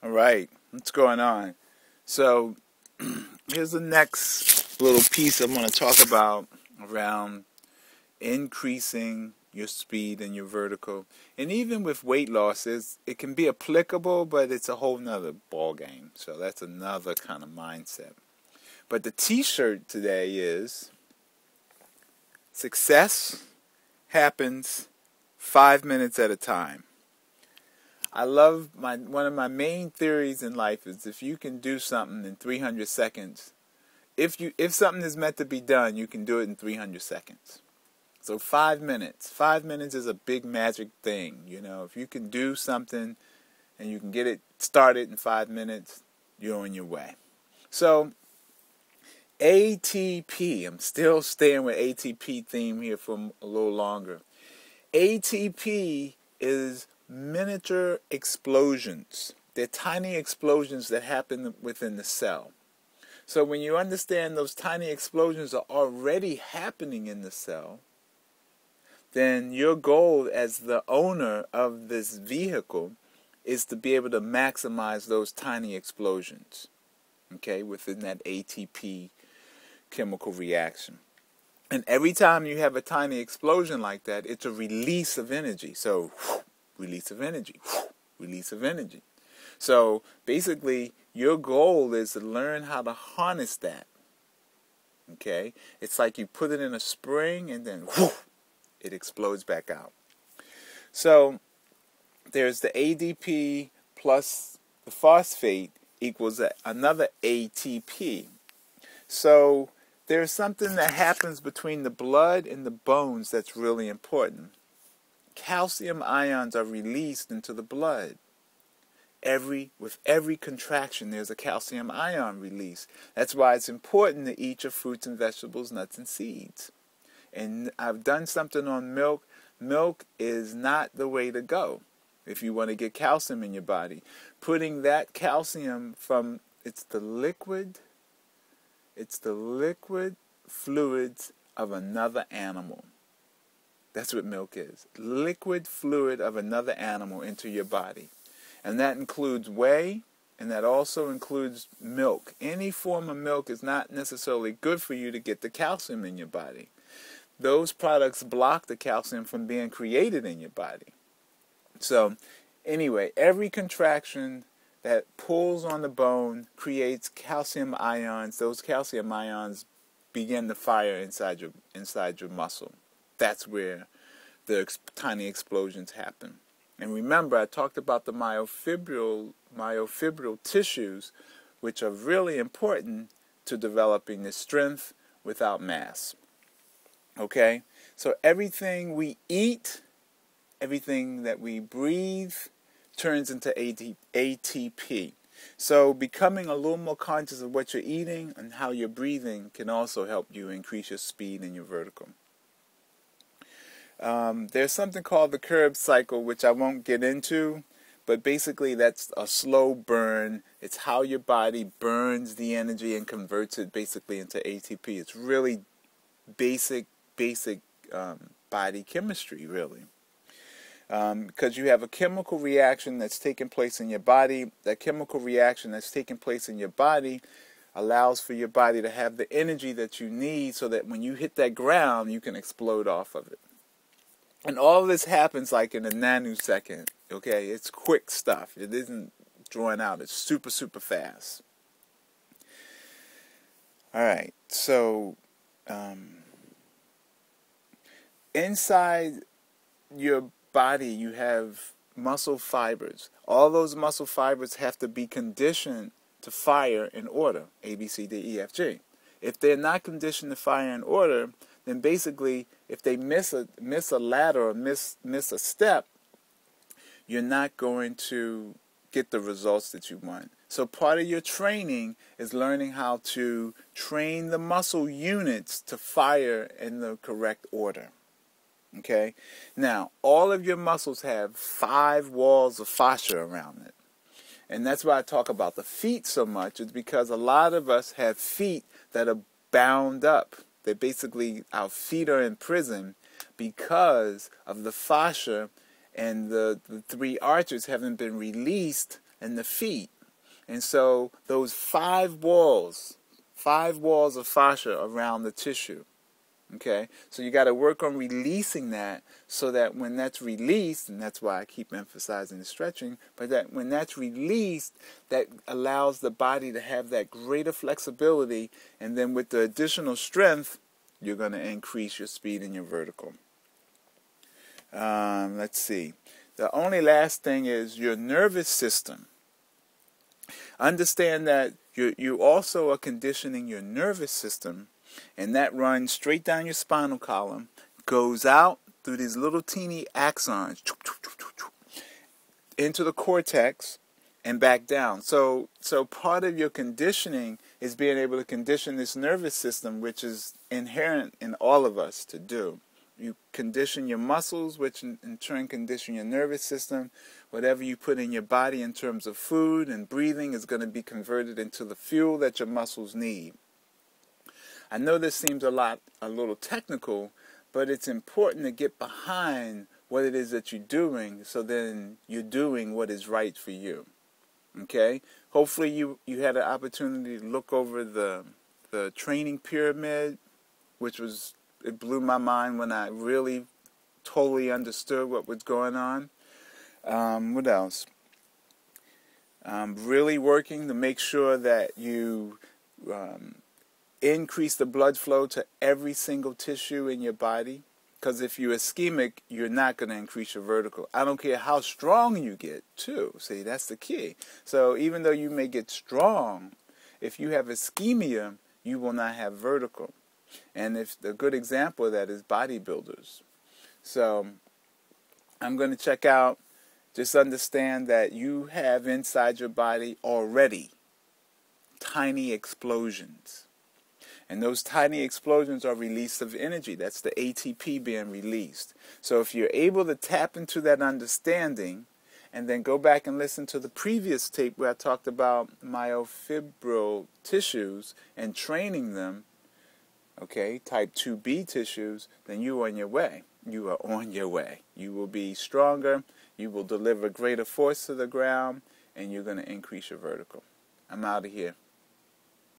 All right, what's going on? So, here's the next little piece I'm going to talk about around increasing your speed and your vertical. And even with weight loss, it can be applicable, but it's a whole nother ball game. So that's another kind of mindset. But the t-shirt today is success happens 5 minutes at a time. I love one of my main theories in life is if you can do something in 300 seconds, if something is meant to be done, you can do it in 300 seconds. So 5 minutes. 5 minutes is a big magic thing. You know, if you can do something and you can get it started in 5 minutes, you're on your way. So ATP, I'm still staying with ATP theme here for a little longer. ATP is miniature explosions. They're tiny explosions that happen within the cell. So when you understand those tiny explosions are already happening in the cell, then your goal as the owner of this vehicle is to be able to maximize those tiny explosions, okay, within that ATP chemical reaction. And every time you have a tiny explosion like that, it's a release of energy. So, release of energy, release of energy. So, basically, your goal is to learn how to harness that. Okay? It's like you put it in a spring and then it explodes back out. So, there's the ADP plus the phosphate equals another ATP. So, there's something that happens between the blood and the bones that's really important. Calcium ions are released into the blood. With every contraction, there's a calcium ion release. That's why it's important to eat your fruits and vegetables, nuts and seeds. And I've done something on milk. Milk is not the way to go if you want to get calcium in your body. Putting that calcium from, it's the liquid fluids of another animal. That's what milk is. Liquid fluid of another animal into your body. And that includes whey, and that also includes milk. Any form of milk is not necessarily good for you to get the calcium in your body. Those products block the calcium from being created in your body. So, anyway, every contraction that pulls on the bone creates calcium ions. Those calcium ions begin to fire inside your muscle. That's where the tiny explosions happen. And remember, I talked about the myofibril tissues, which are really important to developing the strength without mass. Okay? So everything we eat, everything that we breathe, turns into ATP. So becoming a little more conscious of what you're eating and how you're breathing can also help you increase your speed and your vertical. There's something called the Krebs cycle, which I won't get into, but basically that's a slow burn. It's how your body burns the energy and converts it basically into ATP. It's really basic body chemistry, really. Because you have a chemical reaction that's taking place in your body. That chemical reaction that's taking place in your body allows for your body to have the energy that you need so that when you hit that ground, you can explode off of it. And all of this happens like in a nanosecond, okay? It's quick stuff. It isn't drawn out. It's super, super fast. All right, so inside your body, you have muscle fibers. All those muscle fibers have to be conditioned to fire in order, A, B, C, D, E, F, G. If they're not conditioned to fire in order, then basically, if they miss a ladder or miss a step, you're not going to get the results that you want. So part of your training is learning how to train the muscle units to fire in the correct order. Okay? Now, all of your muscles have 5 walls of fascia around it. And that's why I talk about the feet so much, is because a lot of us have feet that are bound up. They basically, our feet are in prison because of the fascia and the 3 arches haven't been released in the feet. And so those five walls of fascia around the tissue. Okay, so you got to work on releasing that, so that when that's released, and that's why I keep emphasizing the stretching, but that when that's released, that allows the body to have that greater flexibility, and then with the additional strength, you're going to increase your speed and your vertical. Let's see. The only last thing is your nervous system. Understand that you also are conditioning your nervous system, and that runs straight down your spinal column, goes out through these little teeny axons into the cortex and back down. So part of your conditioning is being able to condition this nervous system, which is inherent in all of us to do. You condition your muscles, which in turn condition your nervous system. Whatever you put in your body in terms of food and breathing is going to be converted into the fuel that your muscles need. I know this seems a little technical, but it's important to get behind what it is that you're doing, so then you're doing what is right for you. Okay? Hopefully you had an opportunity to look over the training pyramid, which it blew my mind when I really totally understood what was going on. What else? Really working to make sure that you increase the blood flow to every single tissue in your body. Because if you're ischemic, you're not going to increase your vertical. I don't care how strong you get, too. See, that's the key. So even though you may get strong, if you have ischemia, you will not have vertical. And a good example of that is bodybuilders. So I'm going to check out, just understand that you have inside your body already tiny explosions. And those tiny explosions are release of energy. That's the ATP being released. So if you're able to tap into that understanding, and then go back and listen to the previous tape where I talked about myofibril tissues and training them, okay, type 2B tissues, then you are on your way. You are on your way. You will be stronger, you will deliver greater force to the ground, and you're going to increase your vertical. I'm out of here.